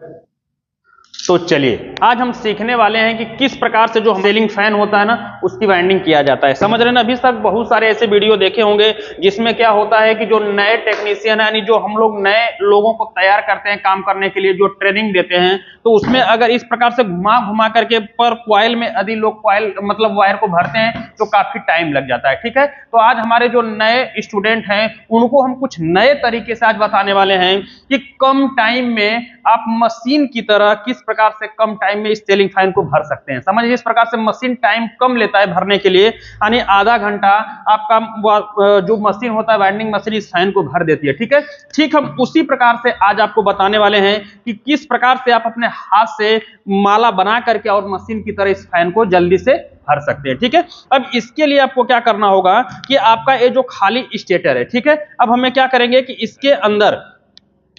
तो चलिए आज हम सीखने वाले हैं कि किस प्रकार से जो सीलिंग फैन होता है ना उसकी वाइंडिंग किया जाता है। समझ रहे हैं ना। अभी तक बहुत सारे ऐसे वीडियो देखे होंगे जिसमें क्या होता है कि जो नए टेक्नीशियन है यानी जो हम लोग नए लोगों को तैयार करते हैं काम करने के लिए, जो ट्रेनिंग देते हैं, तो उसमें अगर इस प्रकार से घुमा घुमा करके पर कॉइल में यदि लोग कॉइल मतलब वायर को भरते हैं तो काफी टाइम लग जाता है। ठीक है, तो आज हमारे जो नए स्टूडेंट हैं उनको हम कुछ नए तरीके से आज बताने वाले हैं कि कम टाइम में आप मशीन की तरह किस प्रकार से कम टाइम में इस सीलिंग फैन को भर सकते हैं। समझिए इस प्रकार से मशीन टाइम कम लेता है भरने के लिए, यानी आधा घंटा आपका जो मशीन होता है वाइंडिंग मशीन इस फैन को भर देती है। ठीक है, ठीक हम उसी प्रकार से आज आपको बताने वाले हैं कि किस प्रकार से आप अपने हाथ से माला बना करके और मशीन की तरह इस फैन को जल्दी से भर सकते हैं। ठीक है, अब इसके लिए आपको क्या करना होगा कि आपका ये जो खाली स्टेटर है, ठीक है, अब हमें क्या करेंगे कि इसके अंदर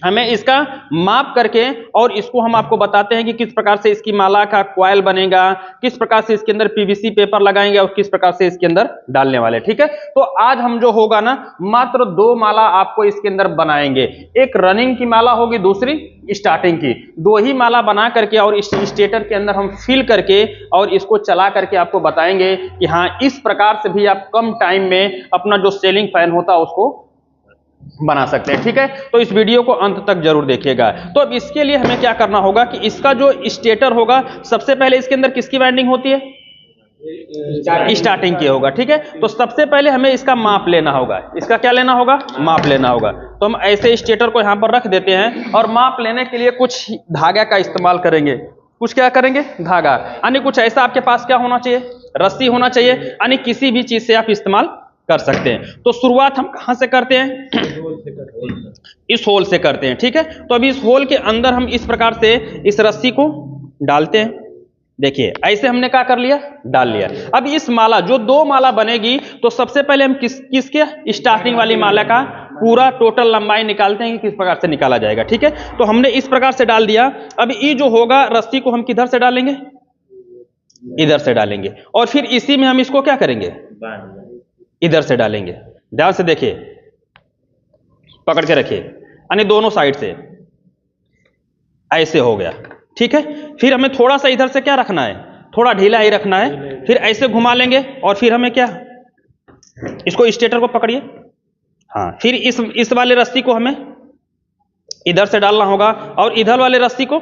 हमें इसका माप करके और इसको हम आपको बताते हैं कि किस प्रकार से इसकी माला का कॉइल बनेगा, किस प्रकार से इसके अंदर पीवीसी पेपर लगाएंगे और किस प्रकार से इसके अंदर डालने वाले। ठीक है, तो आज हम जो होगा ना मात्र 2 माला आपको इसके अंदर बनाएंगे। एक रनिंग की माला होगी, दूसरी स्टार्टिंग की। 2 ही माला बना करके और इस स्टेटर के अंदर हम फिल करके और इसको चला करके आपको बताएंगे कि हाँ इस प्रकार से भी आप कम टाइम में अपना जो सीलिंग फैन होता है उसको बना सकते हैं। ठीक है, तो इस वीडियो को अंत तक जरूर देखिएगा। तो अब इसके लिए हमें क्या करना होगा कि इसका जो स्टेटर होगा सबसे पहले इसके अंदर किसकी वाइंडिंग होती है? स्टार्टिंग की होगा। ठीक है, तो सबसे पहले हमें इसका माप लेना होगा। इसका क्या लेना होगा? माप लेना होगा। तो हम ऐसे स्टेटर को यहां पर रख देते हैं और माप लेने के लिए कुछ धागा का इस्तेमाल करेंगे। कुछ क्या करेंगे? धागा, यानी कुछ ऐसा आपके पास क्या होना चाहिए? रस्सी होना चाहिए, यानी किसी भी चीज से आप इस्तेमाल कर सकते हैं। तो शुरुआत हम कहां से करते हैं? इस होल से करते हैं। ठीक है, तो अभी इस होल के अंदर हम इस प्रकार से इस रस्सी को डालते हैं। देखिए ऐसे हमने क्या कर लिया? डाल लिया। अब इस माला जो 2 माला बनेगी तो सबसे पहले हम किसके स्टार्टिंग वाली माला का पूरा टोटल लंबाई निकालते हैं कि किस प्रकार से निकाला जाएगा। ठीक है, तो हमने इस प्रकार से डाल दिया। अब ये जो होगा रस्सी को हम किधर से डालेंगे? इधर से डालेंगे और फिर इसी में हम इसको क्या करेंगे? इधर से डालेंगे। ध्यान से देखिए, पकड़ के रखिए, यानी दोनों साइड से ऐसे हो गया। ठीक है, फिर हमें थोड़ा सा इधर से क्या रखना है? थोड़ा ढीला ही रखना है। फिर ऐसे घुमा लेंगे और फिर हमें क्या, इसको स्टेटर को पकड़िए। हाँ, फिर इस वाले रस्सी को हमें इधर से डालना होगा और इधर वाले रस्सी को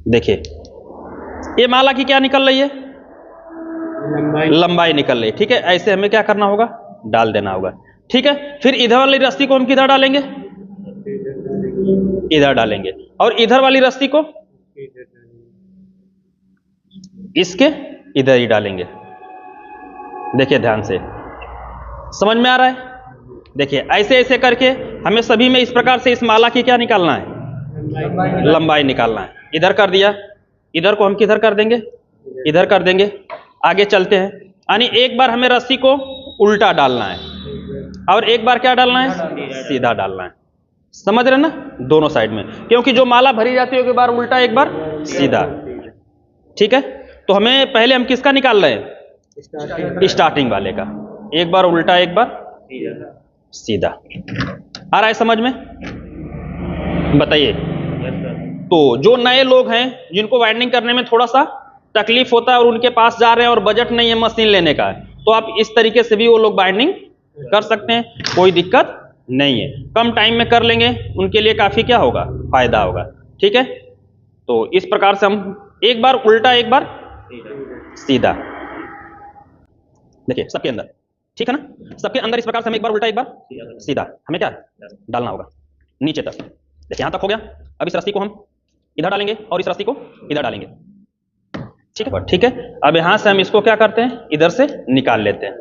देखिए ये माला की क्या निकल रही है? लंबाई निकल रही है। ठीक है, ऐसे हमें क्या करना होगा? डाल देना होगा। ठीक है, फिर इधर वाली रस्सी को हम किधर डालेंगे? इधर डालेंगे और इधर वाली रस्सी को इसके इधर ही डालेंगे। देखिए ध्यान से, समझ में आ रहा है? देखिए ऐसे ऐसे करके हमें सभी में इस प्रकार से इस माला की क्या निकालना है? लंबाई निकालना है। इधर कर दिया, इधर को हम किधर कर देंगे? इधर कर देंगे। आगे चलते हैं, यानी एक बार हमें रस्सी को उल्टा डालना है और एक बार क्या डालना है? सीधा डालना है। समझ रहे ना? दोनों साइड में, क्योंकि जो माला भरी जाती है एक बार उल्टा एक बार सीधा। ठीक है, तो हमें पहले हम किसका निकाल रहे हैं? स्टार्टिंग वाले का। एक बार उल्टा एक बार सीधा। आ रहा है समझ में? बताइए। तो जो नए लोग हैं जिनको वाइंडिंग करने में थोड़ा सा तकलीफ होता है और उनके पास जा रहे हैं और बजट नहीं है मशीन लेने का, तो आप इस तरीके से भी वो लोग बाइंडिंग कर सकते हैं, कोई दिक्कत नहीं है। कम टाइम में कर लेंगे, उनके लिए काफी क्या होगा? फायदा होगा। ठीक है, तो इस प्रकार से हम एक बार उल्टा एक बार सीधा। देखिए सबके अंदर, ठीक है ना? सबके अंदर इस प्रकार से हम एक बार उल्टा एक बार सीधा हमें क्या डालना होगा? नीचे तक। देखिए यहां तक हो गया। अब इस रस्सी को हम इधर डालेंगे और इस रस्सी को इधर डालेंगे। ठीक है, ठीक है। अब यहां से हम इसको क्या करते हैं? इधर से निकाल लेते हैं।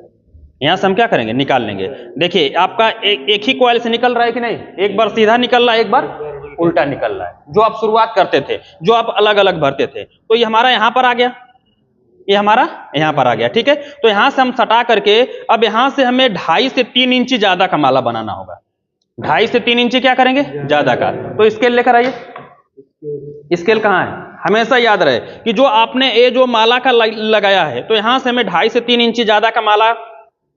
यहां से हम क्या करेंगे? निकाल लेंगे। देखिए आपका एक ही कॉइल से निकल रहा है कि नहीं? एक बार सीधा निकल रहा है, एक बार उल्टा निकल रहा है। जो आप शुरुआत करते थे, जो आप अलग अलग भरते थे, तो ये हमारा यहां पर आ गया, ये हमारा यहां पर आ गया। ठीक है, तो यहां से हम सटा करके अब यहां से हमें 2.5 से 3 इंची ज्यादा का माला बनाना होगा। 2.5 से 3 इंची क्या करेंगे? ज्यादा का। तो स्केल लेकर आइए। स्केल कहां है? हमेशा याद रहे कि जो आपने ये जो माला का लगाया है, तो यहां से हमें 2.5 से 3 इंची ज्यादा का माला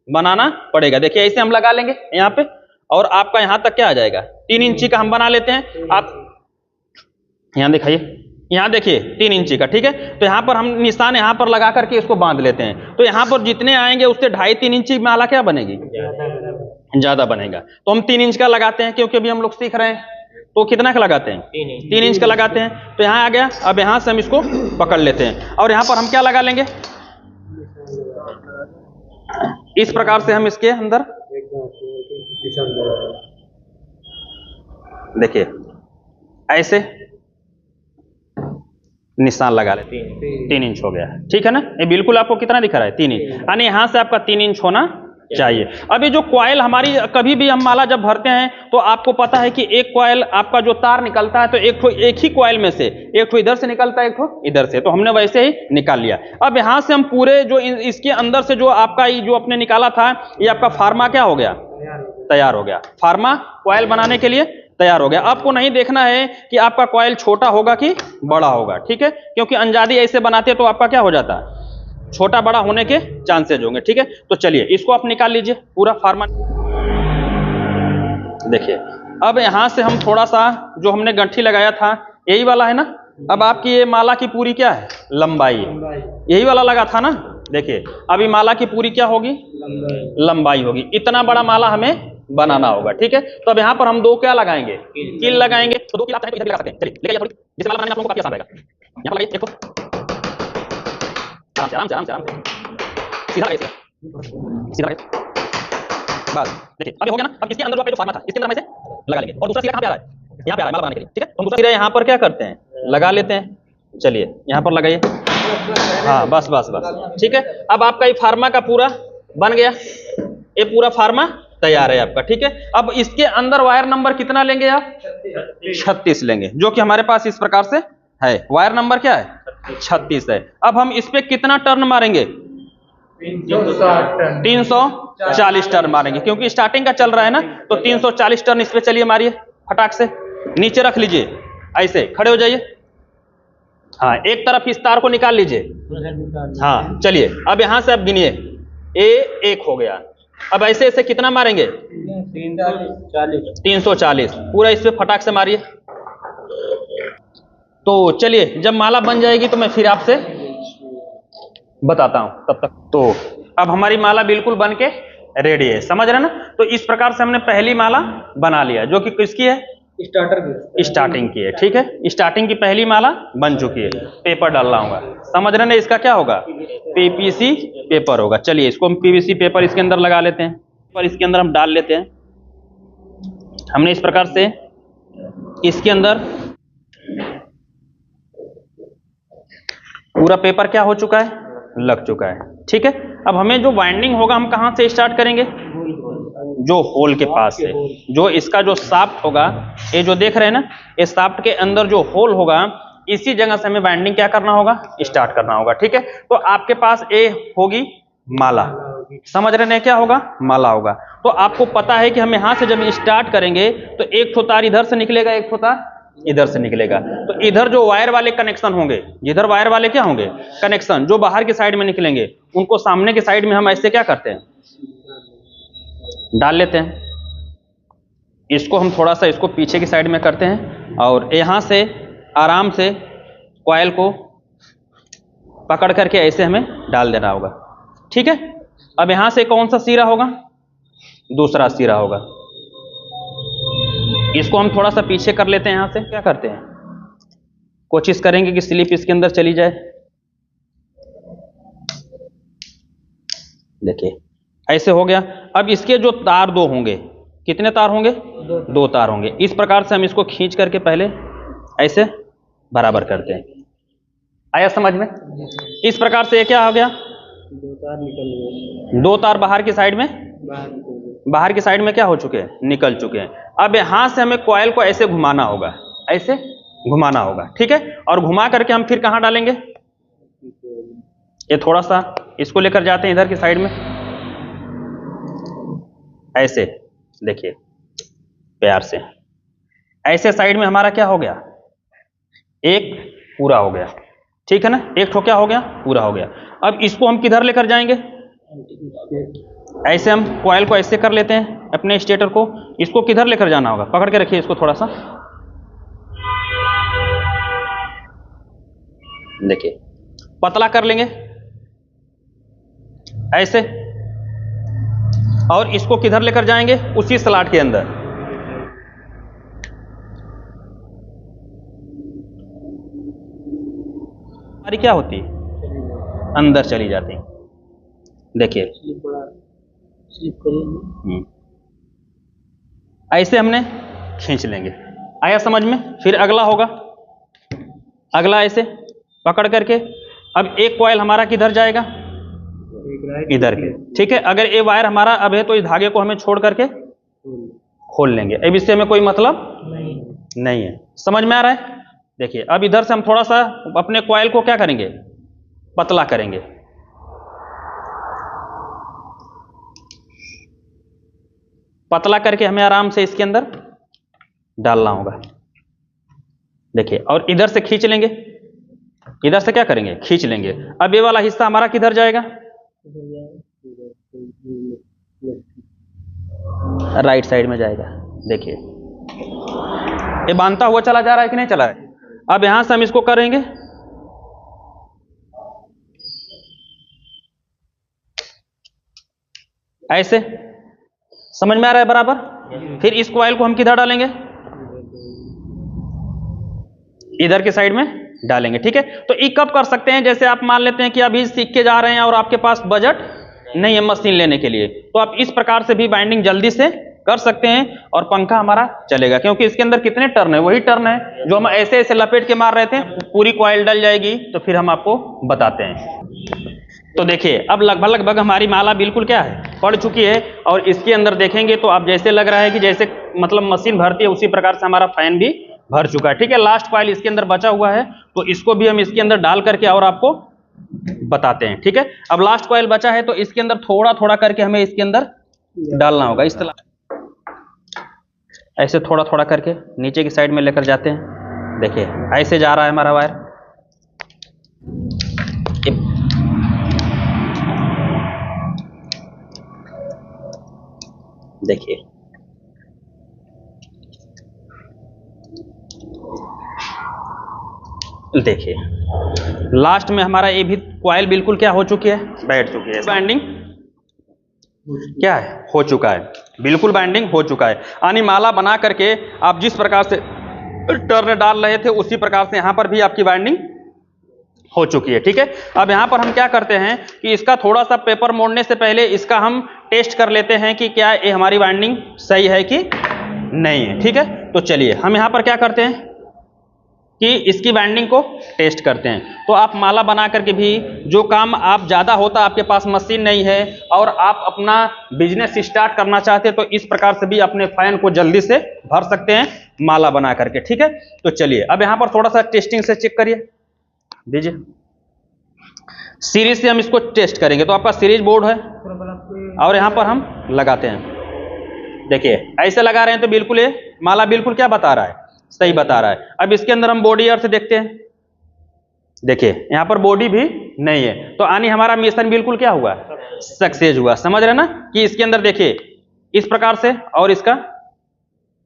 बनाना पड़ेगा। देखिए ऐसे हम लगा लेंगे यहां पे और आपका यहां तक क्या आ जाएगा? 3 इंची का हम बना लेते हैं। आप यहाँ दिखाइए, यहाँ देखिए 3 इंची का, ठीक है। तो यहाँ पर हम निशान यहाँ पर लगा करके इसको बांध लेते हैं। तो यहाँ पर जितने आएंगे उससे 2.5-3 इंची माला क्या बनेगी, ज्यादा बनेगा। तो हम 3 इंच का लगाते हैं, क्योंकि अभी हम लोग सीख रहे हैं। तो कितना का लगाते हैं, 3 इंच का लगाते हैं। तो यहाँ आ गया। अब यहाँ से हम इसको पकड़ लेते हैं और यहाँ पर हम क्या लगा लेंगे, इस प्रकार से हम इसके अंदर देखिए ऐसे निशान लगा लेते हैं। 3 इंच हो गया, ठीक है ना। ये बिल्कुल आपको कितना दिख रहा है, 3 इंच, यानी यहां से आपका 3 इंच होना चाहिए। अब ये जो कॉइल हमारी, कभी भी हम माला जब भरते हैं तो आपको पता है कि एक कॉइल आपका जो तार निकलता है, तो एक ही कॉइल में से एक ठो इधर से निकलता है, एक ठो इधर से। तो हमने वैसे ही निकाल लिया। अब यहां से हम पूरे जो इसके अंदर से जो आपका ये जो आपने निकाला था, ये आपका फार्मा क्या हो गया, तैयार हो गया। फार्मा कॉइल बनाने के लिए तैयार हो गया। आपको नहीं देखना है कि आपका कॉइल छोटा होगा कि बड़ा होगा, ठीक है, क्योंकि अंजादी ऐसे बनाते तो आपका क्या हो जाता है, छोटा बड़ा होने के चांसेज होंगे, ठीक है। तो चलिए इसको आप निकाल लीजिए पूरा फार्मा। देखिए अब यहां से हम थोड़ा सा जो हमने गंठी लगाया था, यही वाला है ना। अब आपकी ये माला की पूरी क्या है, लंबाई, यही वाला लगा था ना। देखिए अभी माला की पूरी क्या होगी, लंबाई होगी। इतना बड़ा माला हमें बनाना होगा, ठीक है। तो अब यहाँ पर हम 2 क्या लगाएंगे, कील लगाएंगे। तो 2 कील आप चाहें तो इधर भी लगा सकते हैं। चलिए लेके थोड़ी, जिससे माला बनाने आप लोगों को काफी आसान रहेगा। यहाँ पर लगाइए, देखो आराम से आराम से आराम से आराम से सीधा लगाइए, सीधा लगाइए, बस। देखिए अब हो गया ना। अब इसके अंदर जो आपका जो फार्मा था, इसके अंदर हम इसे लगा लेंगे। और दूसरा सिरा कहाँ पे आ रहा है, यहाँ पे आ रहा है माला बनाने के लिए, ठीक है। तो दूसरा सिरा यहाँ पर क्या करते हैं, लगा लेते हैं। चलिए यहाँ पर लगाइए, हाँ बस बस बस, ठीक है। अब आपका ये फार्मा का पूरा बन गया, ये पूरा फार्मा तैयार है आपका, ठीक है। अब इसके अंदर वायर नंबर कितना लेंगे आप, 36 लेंगे, जो कि हमारे पास इस प्रकार से है। वायर नंबर क्या है, 36 है। अब हम इस पे कितना टर्न मारेंगे, 340 टर्न मारेंगे, क्योंकि स्टार्टिंग का चल रहा है ना। तो 340 टर्न इस पे चलिए मारिए फटाक से। नीचे रख लीजिए, ऐसे खड़े हो जाइए। हाँ एक तरफ इस तार को निकाल लीजिए। हाँ चलिए अब यहां से आप गिनिए, एक हो गया। अब ऐसे ऐसे कितना मारेंगे, 340 पूरा इस पे फटाक से मारिए। तो चलिए जब माला बन जाएगी तो मैं फिर आपसे बताता हूं, तब तक। तो अब हमारी माला बिल्कुल बन के रेडी है, समझ रहे ना। तो इस प्रकार से हमने पहली माला बना लिया, जो कि किसकी है, स्टार्टिंग की है, ठीक है। स्टार्टिंग की पहली माला बन चुकी है। पेपर डाल रहा हूँ, समझ रहे ना। इसका क्या होगा, पीवीसी पेपर होगा। चलिए इसको हम पीवीसी पेपर इसके अंदर लगा लेते हैं, और इसके अंदर हम डाल लेते हैं। हमने इस प्रकार से इसके अंदर पूरा पेपर क्या हो चुका है, लग चुका है, ठीक है। अब हमें जो वाइंडिंग होगा, हम कहां से स्टार्ट करेंगे, जो होल के पास से। जो इसका जो शाफ्ट होगा, ये जो देख रहे हैं ना, ये शाफ्ट के अंदर जो होल होगा, इसी जगह से हमें वाइंडिंग क्या करना होगा, स्टार्ट करना होगा, ठीक है। तो आपके पास ये होगी माला, समझ रहे हैं क्या होगा, माला होगा। तो आपको पता है कि हम यहां से जब स्टार्ट करेंगे तो एक ठो तार इधर से निकलेगा, एक ठो तार इधर से निकलेगा। तो इधर जो वायर वाले कनेक्शन होंगे, जिधर वायर वाले क्या होंगे, कनेक्शन जो बाहर की साइड में निकलेंगे, उनको सामने की साइड में हम ऐसे क्या करते हैं, डाल लेते हैं। इसको हम थोड़ा सा इसको पीछे की साइड में करते हैं, और यहां से आराम से कॉइल को पकड़ करके ऐसे हमें डाल देना होगा, ठीक है। अब यहां से कौन सा सिरा होगा, दूसरा सिरा होगा। इसको हम थोड़ा सा पीछे कर लेते हैं। यहां से क्या करते हैं, कोशिश करेंगे कि स्लिप इसके अंदर चली जाए। देखिए ऐसे हो गया। अब इसके जो तार 2 होंगे, कितने तार होंगे, 2 तार होंगे। इस प्रकार से हम इसको खींच करके पहले ऐसे बराबर करते हैं। आया समझ में। इस प्रकार से ये क्या हो गया, 2 तार बाहर की साइड में, बाहर की साइड में क्या हो चुके हैं, निकल चुके हैं। अब यहां से हमें कॉइल को ऐसे घुमाना होगा, ऐसे घुमाना होगा, ठीक है। और घुमा करके हम फिर कहां डालेंगे, ये थोड़ा सा इसको लेकर जाते हैं इधर की साइड में, ऐसे देखिए प्यार से। ऐसे साइड में हमारा क्या हो गया, एक पूरा हो गया, ठीक है ना। एक ठो क्या हो गया, पूरा हो गया। अब इसको हम किधर लेकर जाएंगे, ऐसे हम कॉइल को ऐसे कर लेते हैं अपने स्टेटर को। इसको किधर लेकर जाना होगा, पकड़ के रखिए इसको थोड़ा सा, देखिए पतला कर लेंगे ऐसे, और इसको किधर लेकर जाएंगे, उसी स्लॉट के अंदर। हमारी क्या होती है, अंदर चली जाती है। देखिए ऐसे हमने खींच लेंगे, आया समझ में। फिर अगला होगा, अगला ऐसे पकड़ करके, अब एक कॉइल हमारा किधर जाएगा, इधर के, ठीक है। अगर ये वायर हमारा अब है तो इस धागे को हमें छोड़ करके खोल लेंगे। अब इससे हमें कोई मतलब नहीं है, समझ में आ रहा है। देखिए अब इधर से हम थोड़ा सा अपने कॉइल को क्या करेंगे, पतला करेंगे। पतला करके हमें आराम से इसके अंदर डालना होगा। देखिए और इधर से खींच लेंगे, इधर से क्या करेंगे, खींच लेंगे। अब ये वाला हिस्सा हमारा किधर जाएगा, राइट साइड में जाएगा। देखिए ये बांधता हुआ चला जा रहा है कि नहीं चला है। अब यहां से हम इसको करेंगे ऐसे, समझ में आ रहा है बराबर। फिर इस कॉइल को हम किधर डालेंगे, इधर के साइड में डालेंगे, ठीक है। तो ये कब कर सकते हैं, जैसे आप मान लेते हैं कि अभी सीख के जा रहे हैं और आपके पास बजट नहीं है मशीन लेने के लिए, तो आप इस प्रकार से भी बाइंडिंग जल्दी से कर सकते हैं और पंखा हमारा चलेगा। क्योंकि इसके अंदर कितने टर्न है, वही टर्न है जो हम ऐसे ऐसे लपेट के मार रहे थे। पूरी कॉइल डल जाएगी तो फिर हम आपको बताते हैं। तो देखिए अब लगभग हमारी माला बिल्कुल क्या है, पड़ चुकी है। और इसके अंदर देखेंगे तो आप जैसे लग रहा है कि जैसे मतलब मशीन भरती है, उसी प्रकार से हमारा फैन भी भर चुका है, ठीक है। लास्ट कॉइल इसके अंदर बचा हुआ है, तो इसको भी हम इसके अंदर डाल करके और आपको बताते हैं, ठीक है। अब लास्ट कॉइल बचा है तो इसके अंदर थोड़ा थोड़ा करके हमें इसके अंदर डालना होगा। इस तरह ऐसे थोड़ा थोड़ा करके नीचे की साइड में लेकर जाते हैं। देखिए ऐसे जा रहा है हमारा वायर। देखिए देखिए लास्ट में हमारा ये भी कॉइल बिल्कुल क्या हो चुकी है, बैठ चुकी है। बाइंडिंग क्या है, हो चुका है, बिल्कुल बाइंडिंग हो चुका है। यानी माला बना करके आप जिस प्रकार से टर्न डाल रहे थे उसी प्रकार से यहां पर भी आपकी बाइंडिंग हो चुकी है, ठीक है। अब यहां पर हम क्या करते हैं कि इसका थोड़ा सा पेपर मोड़ने से पहले इसका हम टेस्ट कर लेते हैं कि क्या ये हमारी बाइंडिंग सही है कि नहीं है, ठीक है। तो चलिए हम यहां पर क्या करते हैं कि इसकी बाइंडिंग को टेस्ट करते हैं। तो आप माला बना करके भी जो काम आप ज़्यादा होता, आपके पास मशीन नहीं है और आप अपना बिजनेस स्टार्ट करना चाहते हैं, तो इस प्रकार से भी अपने फैन को जल्दी से भर सकते हैं माला बना करके, ठीक है। तो चलिए अब यहाँ पर थोड़ा सा टेस्टिंग से चेक करिए, दीजिए। सीरीज से हम इसको टेस्ट करेंगे। तो आपका सीरीज बोर्ड है और यहाँ पर हम लगाते हैं। देखिए ऐसे लगा रहे हैं तो बिल्कुल ये माला बिल्कुल क्या बता रहा है, सही बता रहा है। अब इसके अंदर हम बॉडी अर्थ देखते हैं। देखिए यहाँ पर बॉडी भी नहीं है, तो यानी हमारा मिशन बिल्कुल क्या हुआ, सक्सेस हुआ। समझ रहे ना कि इसके अंदर देखिए इस प्रकार से, और इसका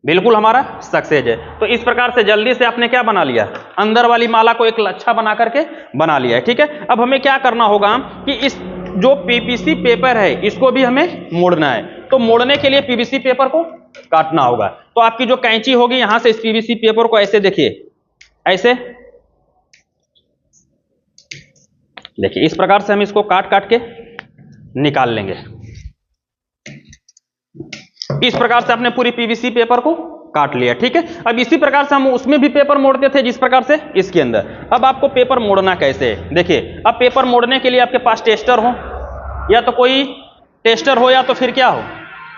बिल्कुल हमारा सक्सेस है। तो इस प्रकार से जल्दी से आपने क्या बना लिया, अंदर वाली माला को एक लच्छा बना करके बना लिया है, ठीक है। अब हमें क्या करना होगा कि इस जो पीवीसी पेपर है इसको भी हमें मोड़ना है। तो मोड़ने के लिए पीवीसी पेपर को काटना होगा। तो आपकी जो कैंची होगी यहां से इस पीवीसी पेपर को ऐसे देखिए, ऐसे देखिए इस प्रकार से हम इसको काट काट के निकाल लेंगे। इस प्रकार से आपने पूरी पीवीसी पेपर को काट लिया, ठीक है। अब इसी प्रकार से हम उसमें भी पेपर मोड़ते थे जिस प्रकार से इसके अंदर। अब आपको पेपर मोड़ना कैसे है, देखिए। अब पेपर मोड़ने के लिए आपके पास टेस्टर हो, या तो कोई टेस्टर हो, या तो फिर क्या हो,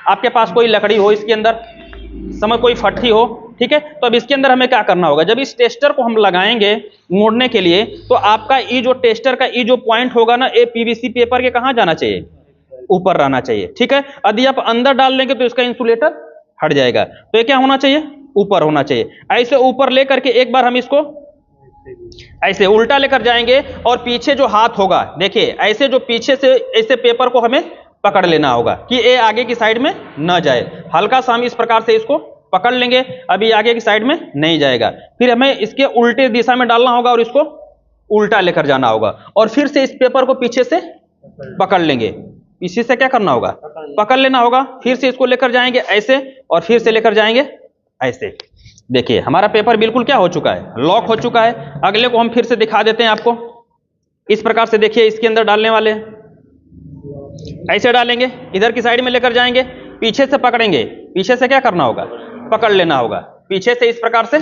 आपके पास कोई लकड़ी हो, इसके अंदर समझ कोई फट्टी हो, ठीक है। तो अब इसके अंदर हमें क्या करना होगा, जब इस टेस्टर को हम लगाएंगे मोड़ने के लिए, तो आपका ये जो टेस्टर का ये जो पॉइंट होगा ना, ये पीवीसी पेपर के कहां जाना चाहिए, ऊपर रहना चाहिए, ठीक है। यदि आप अंदर डाल लेंगे तो इसका इंसुलेटर हट जाएगा। तो ये क्या होना चाहिए, ऊपर होना चाहिए। ऐसे ऊपर लेकर के एक बार हम इसको ऐसे उल्टा लेकर जाएंगे, और पीछे जो हाथ होगा देखिए ऐसे जो पीछे से ऐसे पेपर को हमें पकड़ लेना होगा कि ये आगे की साइड में न जाए। हल्का सा हम इस प्रकार से इसको पकड़ लेंगे, अभी आगे की साइड में नहीं जाएगा। फिर हमें इसके उल्टे दिशा में डालना होगा और इसको उल्टा लेकर जाना होगा, और फिर से इस पेपर को पीछे से पकड़ लेंगे। पीछे से क्या करना होगा, पकड़ लेना होगा, फिर से इसको लेकर जाएंगे ऐसे, और फिर से लेकर जाएंगे ऐसे। देखिए हमारा पेपर बिल्कुल क्या हो चुका है, लॉक हो चुका है। अगले को हम फिर से दिखा देते हैं आपको। इस प्रकार से देखिए इसके अंदर डालने वाले हैं, ऐसे डालेंगे, इधर की साइड में लेकर जाएंगे, पीछे से पकड़ेंगे। पीछे से क्या करना होगा, पकड़ लेना होगा, पीछे से इस प्रकार से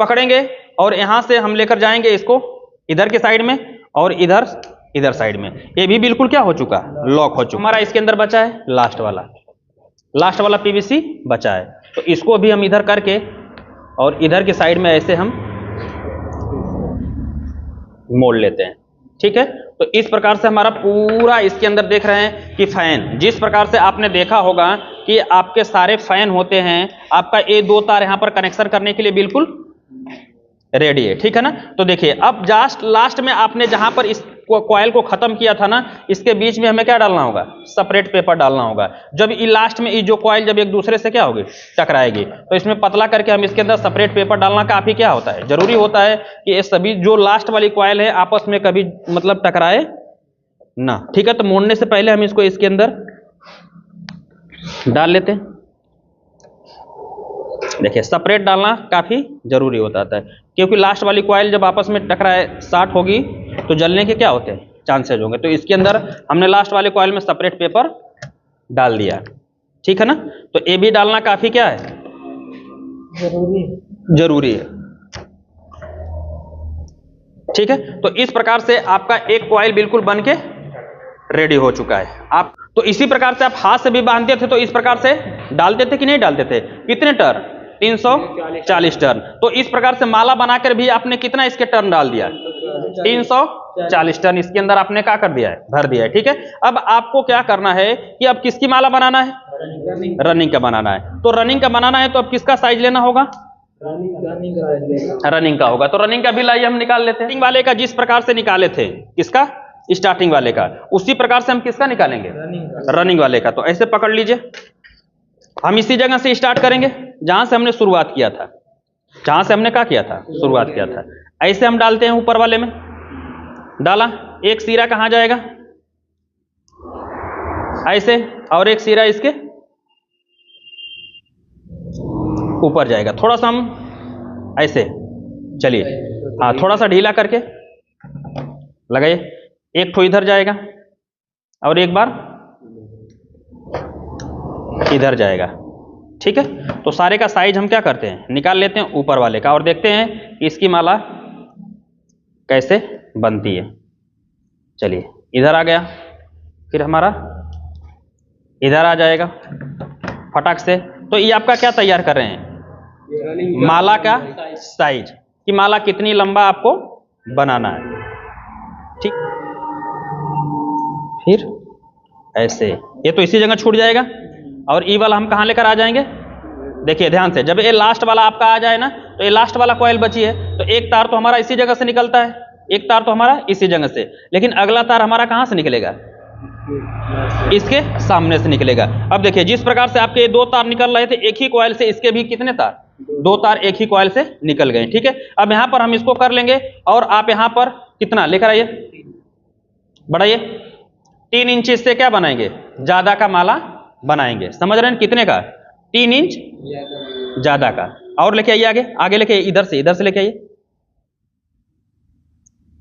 पकड़ेंगे, और यहां से हम लेकर जाएंगे इसको इधर की साइड में, और इधर साइड में। ये भी बिल्कुल क्या हो चुका, लॉक हो चुका। हमारा इसके अंदर बचा है लास्ट वाला पीवीसी बचा है, तो इसको भी हम इधर करके और इधर की साइड में ऐसे हम मोड़ लेते हैं। ठीक है, तो इस प्रकार से हमारा पूरा इसके अंदर देख रहे हैं कि फैन, जिस प्रकार से आपने देखा होगा कि आपके सारे फैन होते हैं, आपका ये 2 तार यहां पर कनेक्शन करने के लिए बिल्कुल रेडी है। ठीक है ना, तो देखिए अब जस्ट लास्ट में आपने जहां पर इस कॉइल को खत्म किया था ना, इसके बीच में हमें क्या डालना होगा, सेपरेट पेपर डालना होगा। जब ये लास्ट में ये जो कॉइल जब एक दूसरे से क्या होगी, टकराएगी, तो इसमें पतला करके हम इसके अंदर सेपरेट पेपर डालना काफी क्या होता है, जरूरी होता है कि ये सभी जो लास्ट वाली कॉइल है आपस में कभी मतलब टकराए ना। ठीक है, तो मोड़ने से पहले हम इसको इसके अंदर डाल लेते हैं। देखिए सेपरेट डालना काफी जरूरी होता है, क्योंकि लास्ट वाली कॉइल जब आपस में टकराए शॉर्ट होगी तो जलने के क्या होते हैं, चांसेस होंगे। तो इसके अंदर हमने लास्ट वाले कॉइल में सेपरेट पेपर डाल दिया। ठीक है ना, तो ये भी डालना काफी क्या है, जरूरी है। ठीक है, तो इस प्रकार से आपका एक कॉइल बिल्कुल बन के रेडी हो चुका है। आप तो इसी प्रकार से आप हाथ से भी बांधते थे, तो इस प्रकार से डालते थे कि नहीं डालते थे। कितने टर्न, 340 टर्न। तो इस प्रकार से माला बनाकर भी आपने कितना इसके टर्न डाल दिया, 340 टर्न इसके अंदर आपने क्या कर दिया है, भर दिया है। ठीक है, अब आपको क्या करना है कि अब किसकी माला बनाना है, रनिंग का बनाना है। तो रनिंग का बनाना है तो अब किसका साइज लेना होगा, रनिंग का होगा। तो रनिंग का भी लाइए हम निकाल लेते हैं। वाले का जिस प्रकार से निकाले थे, किसका, स्टार्टिंग वाले का, उसी प्रकार से हम किसका निकालेंगे, रनिंग वाले का। तो ऐसे पकड़ लीजिए, हम इसी जगह से स्टार्ट करेंगे जहां से हमने शुरुआत किया था, जहां से हमने क्या किया था, शुरुआत किया था। ऐसे हम डालते हैं, ऊपर वाले में डाला, एक सिरा कहां जाएगा, ऐसे, और एक सिरा इसके ऊपर जाएगा। थोड़ा सा हम ऐसे, चलिए हाँ, थोड़ा सा ढीला करके लगाइए, एक ठो इधर जाएगा और एक बार इधर जाएगा। ठीक है, तो सारे का साइज हम क्या करते हैं, निकाल लेते हैं ऊपर वाले का, और देखते हैं कि इसकी माला कैसे बनती है। चलिए इधर आ गया, फिर हमारा इधर आ जाएगा फटाक से। तो ये आपका क्या तैयार कर रहे हैं, माला का साइज, कि माला कितनी लंबा आपको बनाना है। ठीक, फिर ऐसे, ये तो इसी जगह छूट जाएगा, और ई वाला हम कहां लेकर आ जाएंगे, देखिए ध्यान से, जब ये लास्ट वाला आपका आ जाए ना, तो ये लास्ट वाला कॉइल बची है, तो एक तार तो हमारा इसी जगह से निकलता है, एक तार तो हमारा इसी जगह से, लेकिन अगला तार हमारा कहां से निकलेगा, इसके सामने से निकलेगा। अब देखिए जिस प्रकार से आपके 2 तार निकल रहे थे एक ही कॉइल से, इसके भी कितने तार, 2 तार एक ही कॉइल से निकल गए। ठीक है, अब यहां पर हम इसको कर लेंगे, और आप यहां पर कितना लेकर आइए, बढ़ाइए, 3 इंच से क्या बनाएंगे, ज्यादा का माला बनाएंगे। समझ रहे हैं कितने का, 3 इंच ज्यादा का। और लेके आइए आगे, आगे लेके आइए, इधर से लेके आइए।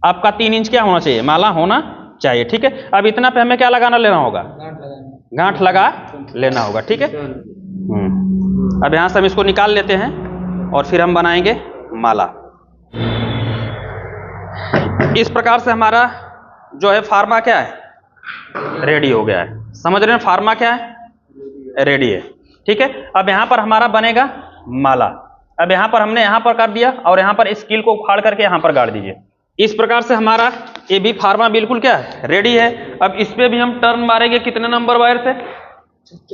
आपका 3 इंच क्या होना चाहिए, माला होना चाहिए। ठीक है, अब इतना पे हमें क्या लगाना लेना होगा, गांठ लगा लेना होगा। ठीक है, अब यहां से हम इसको निकाल लेते हैं, और फिर हम बनाएंगे माला। इस प्रकार से हमारा जो है फार्मा क्या है, रेडी हो गया है। समझ रहे हैं, फार्मा क्या है, रेडी है। ठीक है, अब यहां पर हमारा बनेगा माला। अब यहां पर हमने यहां पर कर दिया, और यहां पर स्कील को उखाड़ करके यहां पर गाड़ दीजिए। इस प्रकार से हमारा ये भी फार्मा बिल्कुल क्या है, रेडी है। अब इस पे भी हम टर्न मारेंगे कितने नंबर वायर से,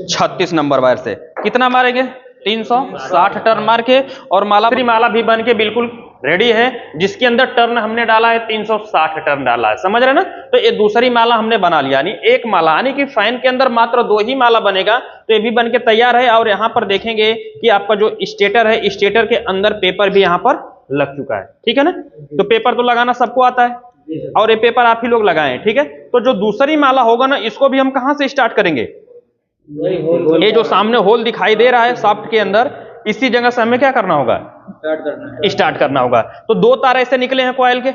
36 नंबर वायर से। कितना मारेंगे, 360 टर्न मार के, और माला भी बन के बिल्कुल रेडी है, जिसके अंदर टर्न हमने डाला है 360 टर्न डाला है। समझ रहे ना, तो ये दूसरी माला हमने बना लिया, यानी एक माला, यानी कि फैन के अंदर मात्र 2 ही माला बनेगा। तो ये भी बन के तैयार है। और यहां पर देखेंगे कि आपका जो स्टेटर है, स्टेटर के अंदर पेपर भी यहां पर लग चुका है, ठीक है ना। तो पेपर तो लगाना सबको आता है और ये पेपर आप ही लोग लगाए, ठीक है। तो जो दूसरी माला होगा ना, इसको भी हम कहां से स्टार्ट करेंगे, ये जो सामने होल दिखाई दे रहा है शाफ्ट के अंदर, इसी जगह से हमें क्या करना होगा, स्टार्ट करना होगा। तो दो तार ऐसे निकले हैं कॉइल के,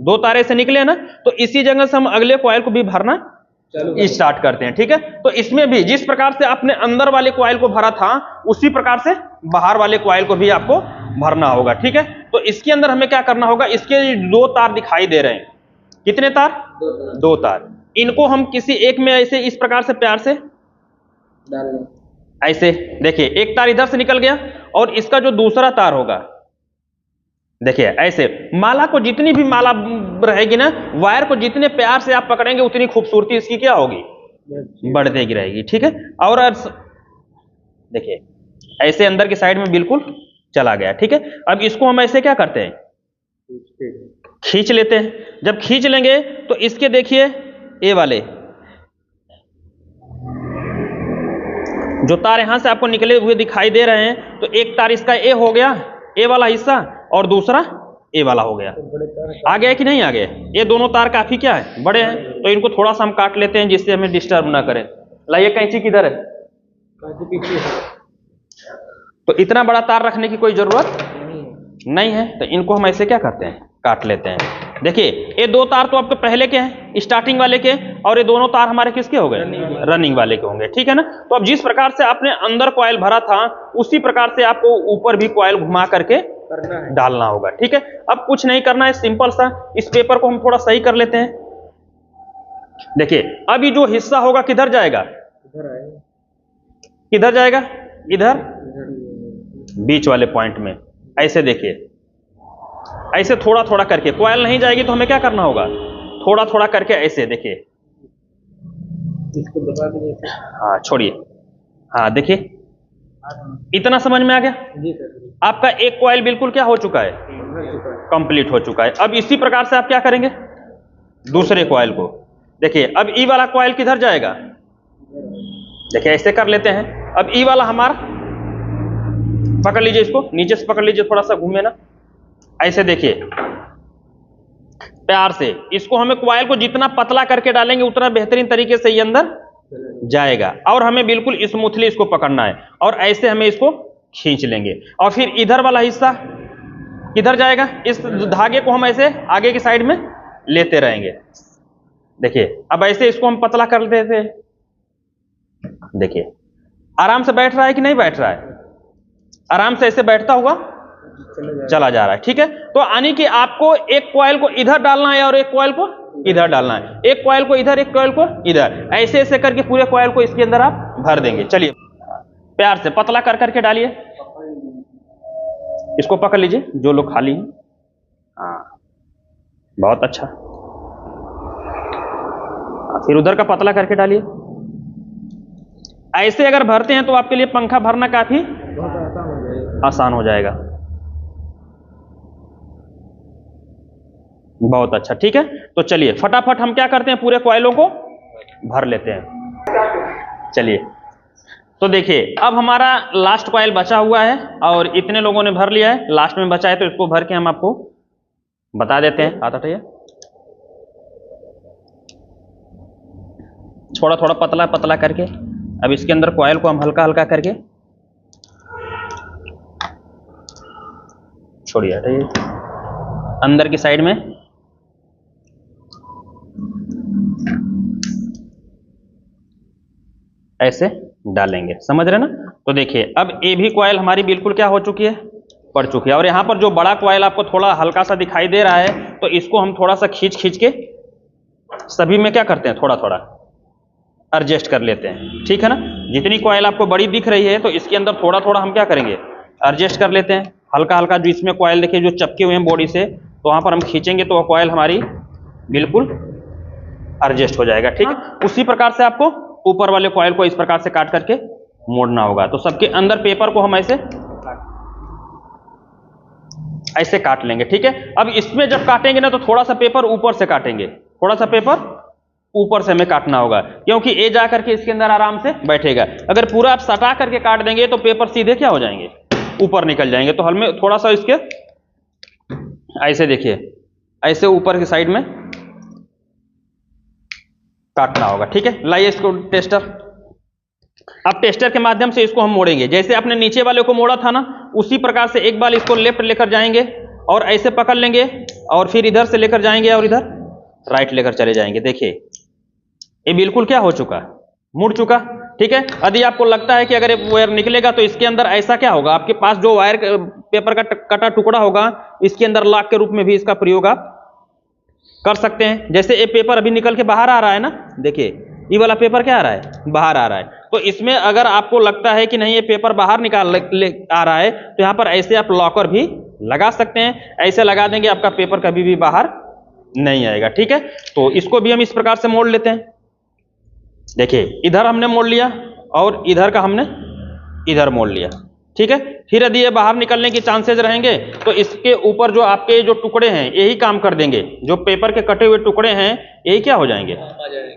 दो तार ऐसे निकले हैं ना, तो इसी जगह से हम अगले कॉइल को भी भरना स्टार्ट करते हैं, ठीक है। तो इसमें भी जिस प्रकार से आपने अंदर वाले कॉइल को भरा था, उसी प्रकार से बाहर वाले कॉइल को भी आपको भरना होगा, ठीक है। तो इसके अंदर हमें क्या करना होगा, इसके दो तार दिखाई दे रहे हैं, कितने तार, दो तार। इनको हम किसी एक में ऐसे इस प्रकार से प्यार से ऐसे देखिए, एक तार इधर से निकल गया और इसका जो दूसरा तार होगा, देखिए ऐसे माला को जितनी भी माला रहेगी ना, वायर को जितने प्यार से आप पकड़ेंगे उतनी खूबसूरती इसकी क्या होगी, बढ़ती रहेगी, ठीक है। और देखिए ऐसे अंदर की साइड में बिल्कुल चला गया, ठीक है। अब इसको हम ऐसे क्या करते हैं, खींच लेते हैं। जब खींच लेंगे तो इसके देखिए ए वाले जो तार यहां से आपको निकले हुए दिखाई दे रहे हैं, तो एक तार इसका ए हो गया, ए वाला हिस्सा, और दूसरा ए वाला हो गया। आ गया कि नहीं आ गया, ये दोनों तार काफी क्या है, बड़े हैं। तो इनको थोड़ा सा हम काट लेते हैं जिससे हमें डिस्टर्ब ना करें। लाइए कैंची किधर है, तो इतना बड़ा तार रखने की कोई जरूरत नहीं है, तो इनको हम ऐसे क्या करते हैं, काट लेते हैं। देखिए ये दो तार तो आपके पहले के हैं, स्टार्टिंग वाले के, और ये दोनों तार हमारे किसके हो गए, रनिंग वाले के होंगे, ठीक है ना। तो अब जिस प्रकार से आपने अंदर कॉइल भरा था, उसी प्रकार से आपको ऊपर भी कॉइल घुमा करके डालना होगा, ठीक है। अब कुछ नहीं करना है, सिंपल सा इस पेपर को हम थोड़ा सही कर लेते हैं। देखिए अभी जो हिस्सा होगा किधर जाएगा, किधर जाएगा, इधर बीच वाले पॉइंट में। ऐसे देखिए, ऐसे थोड़ा थोड़ा करके, कॉइल नहीं जाएगी तो हमें क्या करना होगा, थोड़ा थोड़ा करके ऐसे देखिए, इसको दबा दीजिए। हाँ छोड़िए, हाँ देखिए इतना समझ में आ गया। जी सर। आपका एक कॉइल बिल्कुल क्या हो चुका है, कंप्लीट हो चुका है। अब इसी प्रकार से आप क्या करेंगे, दूसरे कॉइल को देखिए। अब ई वाला कॉइल किधर जाएगा, देखिए ऐसे कर लेते हैं। अब ई वाला हमारा, पकड़ लीजिए इसको, नीचे से पकड़ लीजिए, थोड़ा सा घूमे ना, ऐसे देखिए प्यार से। इसको हमें कॉइल को जितना पतला करके डालेंगे उतना बेहतरीन तरीके से ये अंदर जाएगा, और हमें बिल्कुल स्मूथली इसको पकड़ना है, और ऐसे हमें इसको खींच लेंगे। और फिर इधर वाला हिस्सा किधर जाएगा, इस धागे को हम ऐसे आगे की साइड में लेते रहेंगे। देखिए अब ऐसे इसको हम पतला कर देते हैं, देखिए आराम से बैठ रहा है कि नहीं बैठ रहा है, आराम से ऐसे बैठता हुआ चला जा रहा है, ठीक है। तो यानी कि आपको एक कॉइल को इधर डालना है और एक कॉइल को इधर डालना है, एक कॉइल को इधर, एक कॉइल को इधर, ऐसे ऐसे करके पूरे कॉइल को इसके अंदर आप भर देंगे। चलिए प्यार से पतला कर करके डालिए, इसको पकड़ लीजिए जो लोग खाली हैं। हाँ बहुत अच्छा, फिर उधर का पतला करके डालिए। ऐसे अगर भरते हैं तो आपके लिए पंखा भरना काफी आसान हो जाएगा। बहुत अच्छा, ठीक है। तो चलिए फटाफट हम क्या करते हैं, पूरे कॉइलों को भर लेते हैं। चलिए तो देखिए अब हमारा लास्ट कॉइल बचा हुआ है, और इतने लोगों ने भर लिया है, लास्ट में बचा है, तो इसको भर के हम आपको बता देते हैं। आता है थोड़ा थोड़ा पतला पतला करके। अब इसके अंदर कॉइल को हम हल्का हल्का करके, छोड़िए हटाइए, अंदर की साइड में ऐसे डालेंगे, समझ रहे ना। तो देखिए अब ये भी कॉइल हमारी बिल्कुल क्या हो चुकी है, पड़ चुकी है। और यहां पर जो बड़ा कॉइल आपको थोड़ा हल्का सा दिखाई दे रहा है, तो इसको हम थोड़ा सा खींच खींच के सभी में क्या करते हैं, थोड़ा थोड़ा एडजस्ट कर लेते हैं, ठीक है ना। जितनी कॉइल आपको बड़ी दिख रही है, तो इसके अंदर थोड़ा थोड़ा हम क्या करेंगे, एडजस्ट कर लेते हैं हल्का हल्का। जो इसमें कॉइल देखिए जो चपके हुए हैं बॉडी से, तो वहां पर हम खींचेंगे तो वह कॉइल हमारी बिल्कुल एडजस्ट हो जाएगा, ठीक है। उसी प्रकार से आपको ऊपर वाले कॉइल को इस प्रकार से काट करके मोड़ना होगा। तो सबके अंदर पेपर को हम ऐसे ऐसे काट लेंगे, ठीक है। अब इसमें जब काटेंगे ना, तो थोड़ा सा पेपर ऊपर से काटेंगे, थोड़ा सा पेपर ऊपर से हमें काटना होगा, क्योंकि ये जा करके इसके अंदर आराम से बैठेगा। अगर पूरा आप सटा करके काट देंगे तो पेपर सीधे क्या हो जाएंगे, ऊपर निकल जाएंगे। तो हमें थोड़ा सा इसके ऐसे देखिए, ऐसे ऊपर की साइड में काटना होगा। ठीक है, लाइए इसको टेस्टर। अब टेस्टर के माध्यम से इसको हम मोड़ेंगे। जैसे आपने नीचे वाले को मोड़ा था ना, उसी प्रकार से एक बार इसको लेफ्ट लेकर जाएंगे और ऐसे पकड़ लेंगे, और फिर इधर से लेकर जाएंगे और इधर राइट लेकर चले जाएंगे। देखिए ये बिल्कुल क्या हो चुका, मुड़ चुका। ठीक है, यदि आपको लगता है कि अगर वायर निकलेगा तो इसके अंदर ऐसा क्या होगा, आपके पास जो वायर पेपर का कटा टुकड़ा होगा, इसके अंदर लॉक के रूप में भी इसका प्रयोग आप कर सकते हैं। जैसे ये पेपर अभी निकल के बाहर आ रहा है ना, देखिए ये वाला पेपर क्या आ रहा है, बाहर आ रहा है। तो इसमें अगर आपको लगता है कि नहीं ये पेपर बाहर निकाल आ रहा है, तो यहाँ पर ऐसे आप लॉकर भी लगा सकते हैं। ऐसे लगा देंगे, आपका पेपर कभी भी बाहर नहीं आएगा। ठीक है, तो इसको भी हम इस प्रकार से मोड़ लेते हैं। देखिए इधर हमने मोड़ लिया और इधर का हमने इधर मोड़ लिया। ठीक है, फिर यदि ये बाहर निकलने के चांसेस रहेंगे तो इसके ऊपर जो आपके जो टुकड़े हैं यही काम कर देंगे। जो पेपर के कटे हुए टुकड़े हैं यही क्या हो जाएंगे,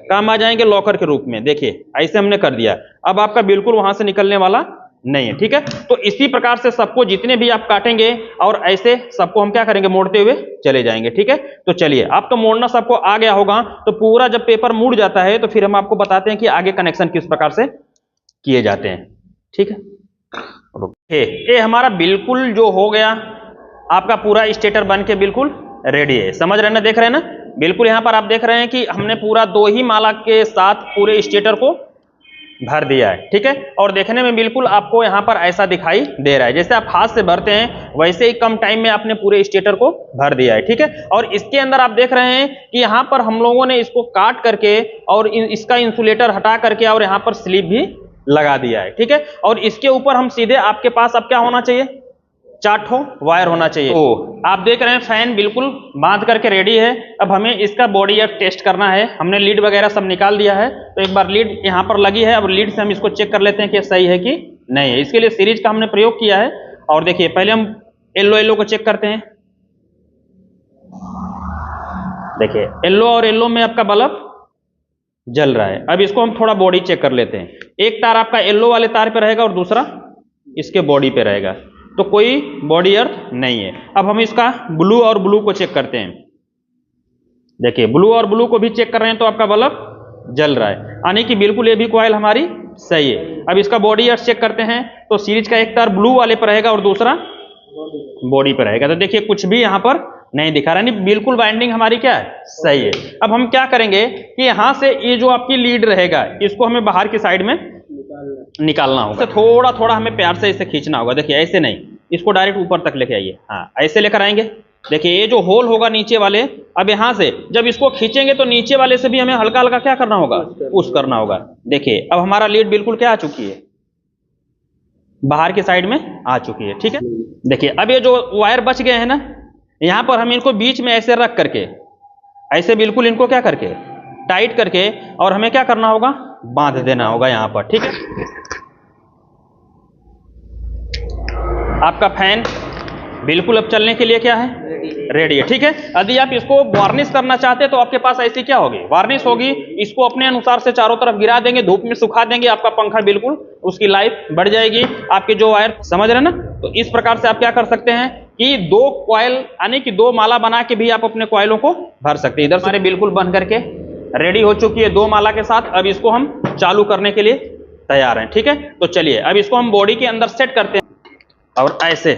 काम आ जाएंगे लॉकर के रूप में। देखिए ऐसे हमने कर दिया, अब आपका बिल्कुल वहां से निकलने वाला नहीं है। ठीक है, तो इसी प्रकार से सबको जितने भी आप काटेंगे और ऐसे सबको हम क्या करेंगे, मोड़ते हुए चले जाएंगे। ठीक है, तो चलिए, आप तो मोड़ना सबको आ गया होगा। तो पूरा जब पेपर मुड़ जाता है तो फिर हम आपको बताते हैं कि आगे कनेक्शन किस प्रकार से किए जाते हैं। ठीक है, ये हमारा बिल्कुल जो हो गया, आपका पूरा स्टेटर बन के बिल्कुल रेडी है। समझ रहे हैं ना, देख रहे हैं ना, बिल्कुल यहां पर आप देख रहे हैं कि हमने पूरा 2 ही माला के साथ पूरे स्टेटर को भर दिया है। ठीक है, और देखने में बिल्कुल आपको यहां पर ऐसा दिखाई दे रहा है, जैसे आप हाथ से भरते हैं वैसे ही कम टाइम में आपने पूरे स्टेटर को भर दिया है। ठीक है, और इसके अंदर आप देख रहे हैं कि यहां पर हम लोगों ने इसको काट करके और इसका इंसुलेटर हटा करके और यहां पर स्लिप भी लगा दिया है। ठीक है, और इसके ऊपर हम सीधे, आपके पास अब क्या होना चाहिए, 4 ठो वायर होना चाहिए। तो आप देख रहे हैं फैन बिल्कुल बांध करके रेडी है। अब हमें इसका बॉडी अब टेस्ट करना है। हमने लीड वगैरह सब निकाल दिया है, तो एक बार लीड यहाँ पर लगी है, अब लीड से हम इसको चेक कर लेते हैं कि सही है कि नहीं है। इसके लिए सीरीज का हमने प्रयोग किया है। और देखिए पहले हम येलो को चेक करते हैं। देखिए येलो और येलो में आपका बल्ब जल रहा है। अब इसको हम थोड़ा बॉडी चेक कर लेते हैं। एक तार आपका येलो वाले तार पे रहेगा और दूसरा इसके बॉडी पे रहेगा, तो कोई बॉडी अर्थ नहीं है। अब हम इसका ब्लू और ब्लू को चेक करते हैं। देखिए ब्लू और ब्लू को भी चेक कर रहे हैं तो आपका बल्ब जल रहा है, यानी कि बिल्कुल ये भी कॉइल हमारी सही है। अब इसका बॉडी अर्थ चेक करते हैं, तो सीरीज का एक तार ब्लू वाले पर रहेगा और दूसरा बॉडी पर रहेगा। तो देखिए कुछ भी यहां पर नहीं दिखा रहा, नहीं बिल्कुल बाइंडिंग हमारी क्या है, सही है। अब हम क्या करेंगे कि यहां से ये जो आपकी लीड रहेगा इसको हमें बाहर की साइड में निकालना होगा। थोड़ा थोड़ा हमें प्यार से इसे खींचना होगा। देखिए ऐसे नहीं, इसको डायरेक्ट ऊपर तक लेके आइए। हाँ ऐसे लेकर आएंगे। देखिए ये जो होल होगा नीचे वाले, अब यहां से जब इसको खींचेंगे तो नीचे वाले से भी हमें हल्का हल्का क्या करना होगा, पुश करना होगा। देखिए अब हमारा लीड बिल्कुल क्या आ चुकी है, बाहर की साइड में आ चुकी है। ठीक है, देखिए अब ये जो वायर बच गए हैं ना, यहां पर हम इनको बीच में ऐसे रख करके, ऐसे बिल्कुल इनको क्या करके टाइट करके, और हमें क्या करना होगा, बांध देना होगा यहां पर। ठीक है, आपका फैन बिल्कुल अब चलने के लिए क्या है, रेडी है। ठीक है, यदि आप इसको वार्निश करना चाहते हैं तो आपके पास ऐसी क्या होगी, वार्निश होगी। इसको अपने अनुसार से चारों तरफ गिरा देंगे, धूप में सुखा देंगे, आपका पंखा बिल्कुल उसकी लाइफ बढ़ जाएगी। आपके जो वायर, समझ रहे हैं ना, तो इस प्रकार से आप क्या कर सकते हैं कि 2 कॉइल यानी कि 2 माला बना के भी आप अपने कॉइलों को भर सकते हैं। इधर सारे बिल्कुल बन करके रेडी हो चुकी है 2 माला के साथ। अब इसको हम चालू करने के लिए तैयार हैं। ठीक है, तो चलिए अब इसको हम बॉडी के अंदर सेट करते हैं और ऐसे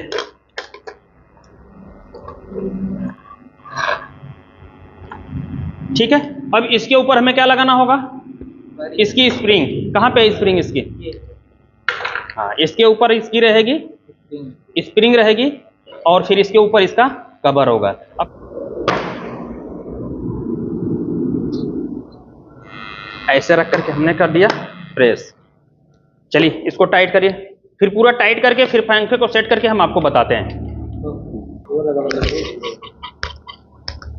ठीक है। अब इसके ऊपर हमें क्या लगाना होगा, इसकी स्प्रिंग। कहां पे है स्प्रिंग इसकी, हाँ इसके ऊपर इसकी रहेगी, स्प्रिंग रहेगी, और फिर इसके ऊपर इसका कवर होगा। अब ऐसे रख करके हमने कर दिया प्रेस। चलिए इसको टाइट करिए, फिर पूरा टाइट करके फिर पंखे को सेट करके हम आपको बताते हैं।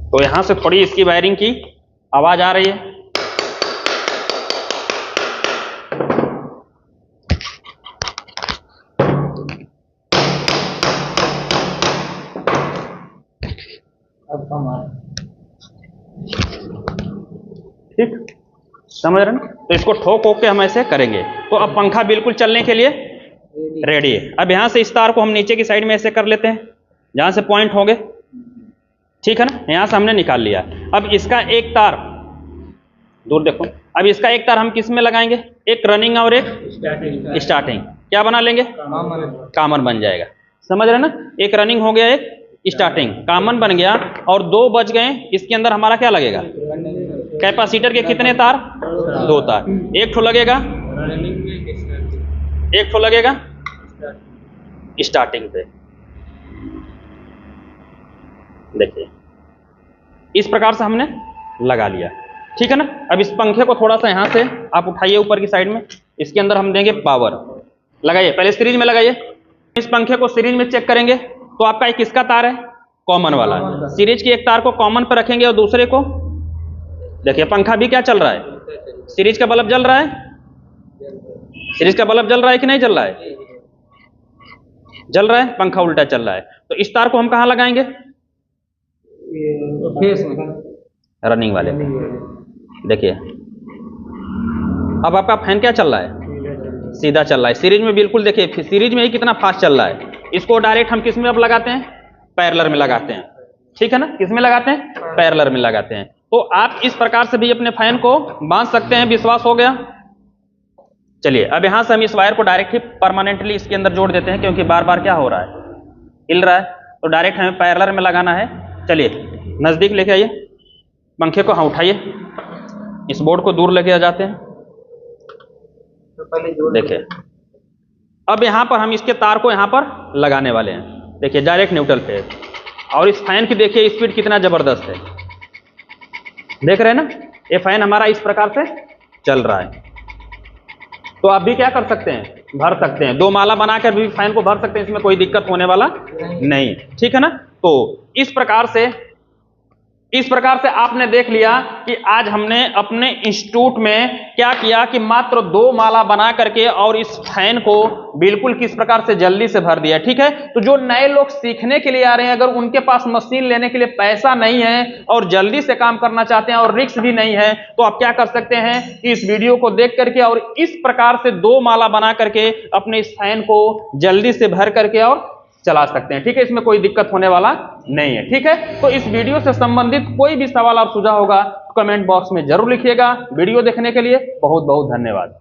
तो यहां से थोड़ी इसकी वायरिंग की आवाज आ रही है। ठीक, समझ रहे हैं, तो इसको ठोक के हम ऐसे करेंगे। तो अब पंखा बिल्कुल चलने के लिए रेडी है। अब यहां से इस तार को हम नीचे की साइड में ऐसे कर लेते हैं, जहां से पॉइंट होंगे ठीक है ना, यहां से हमने निकाल लिया। अब इसका एक तार दूर देखो, अब इसका एक तार हम किस में लगाएंगे, एक रनिंग और एक स्टार्टिंग, क्या बना लेंगे, कॉमन बन जाएगा। समझ रहे ना, एक रनिंग हो गया, एक स्टार्टिंग कॉमन बन गया, और दो बच गए। इसके अंदर हमारा क्या लगेगा, कैपेसिटर के कितने तार, दो तार, एक ठो लगेगा, एक ठो लगेगा स्टार्टिंग पे। देखिए इस प्रकार से हमने लगा लिया, ठीक है ना। अब इस पंखे को थोड़ा सा यहां से आप उठाइए ऊपर की साइड में, इसके अंदर हम देंगे पावर, लगाइए, पहले सीरीज में लगाइए। इस पंखे को सीरीज में चेक करेंगे तो आपका एक किसका तार है, कॉमन वाला। सीरीज की एक तार को कॉमन पर रखेंगे और दूसरे को, देखिए पंखा भी क्या चल रहा है, सीरीज का बल्ब जल रहा है, सीरीज का बल्ब जल रहा है कि नहीं जल रहा है, जल रहा है, पंखा उल्टा चल रहा है। तो इस तार को हम कहां लगाएंगे, रनिंग वाले। देखिए अब आपका फैन क्या चल रहा है, सीधा चल रहा है, सीरीज में बिल्कुल। देखिए सीरीज में ही कितना फास्ट चल रहा है। इसको डायरेक्ट हम किस में अब लगाते हैं, पैरेलल में लगाते हैं, ठीक है ना, किस में लगाते हैं, पैरेलल में लगाते हैं। तो आप इस प्रकार से भी अपने फैन को बांध सकते हैं। विश्वास हो गया। चलिए अब यहां से हम इस वायर को डायरेक्ट ही परमानेंटली इसके अंदर जोड़ देते हैं, क्योंकि बार बार क्या हो रहा है, हिल रहा है, तो डायरेक्ट हमें पैरेलल में लगाना है। चलिए नजदीक लेके आइए, पंखे को हाँ उठाइए, इस बोर्ड को दूर लेके आ जाते हैं। देखिए अब यहां पर हम इसके तार को यहां पर लगाने वाले हैं। देखिए डायरेक्ट न्यूट्रल पे, और इस फैन की देखिए स्पीड कितना जबरदस्त है, देख रहे हैं ना, ये फैन हमारा इस प्रकार से चल रहा है। तो आप भी क्या कर सकते हैं, भर सकते हैं, दो माला बनाकर भी फैन को भर सकते हैं, इसमें कोई दिक्कत होने वाला नहीं, ठीक है ना। तो इस प्रकार से आपने देख लिया कि आज हमने अपने इंस्टीट्यूट में क्या किया कि मात्र दो माला बना करके और इस फैन को बिल्कुल किस प्रकार से जल्दी से भर दिया, ठीक है। तो जो नए लोग सीखने के लिए आ रहे हैं, अगर उनके पास मशीन लेने के लिए पैसा नहीं है और जल्दी से काम करना चाहते हैं और रिस्क भी नहीं है, तो आप क्या कर सकते हैं कि इस वीडियो को देख करके और इस प्रकार से दो माला बना करके अपने इस फैन को जल्दी से भर करके और चला सकते हैं, ठीक है। इसमें कोई दिक्कत होने वाला नहीं है, ठीक है। तो इस वीडियो से संबंधित कोई भी सवाल और सुझाव होगा तो कमेंट बॉक्स में जरूर लिखिएगा। वीडियो देखने के लिए बहुत बहुत धन्यवाद।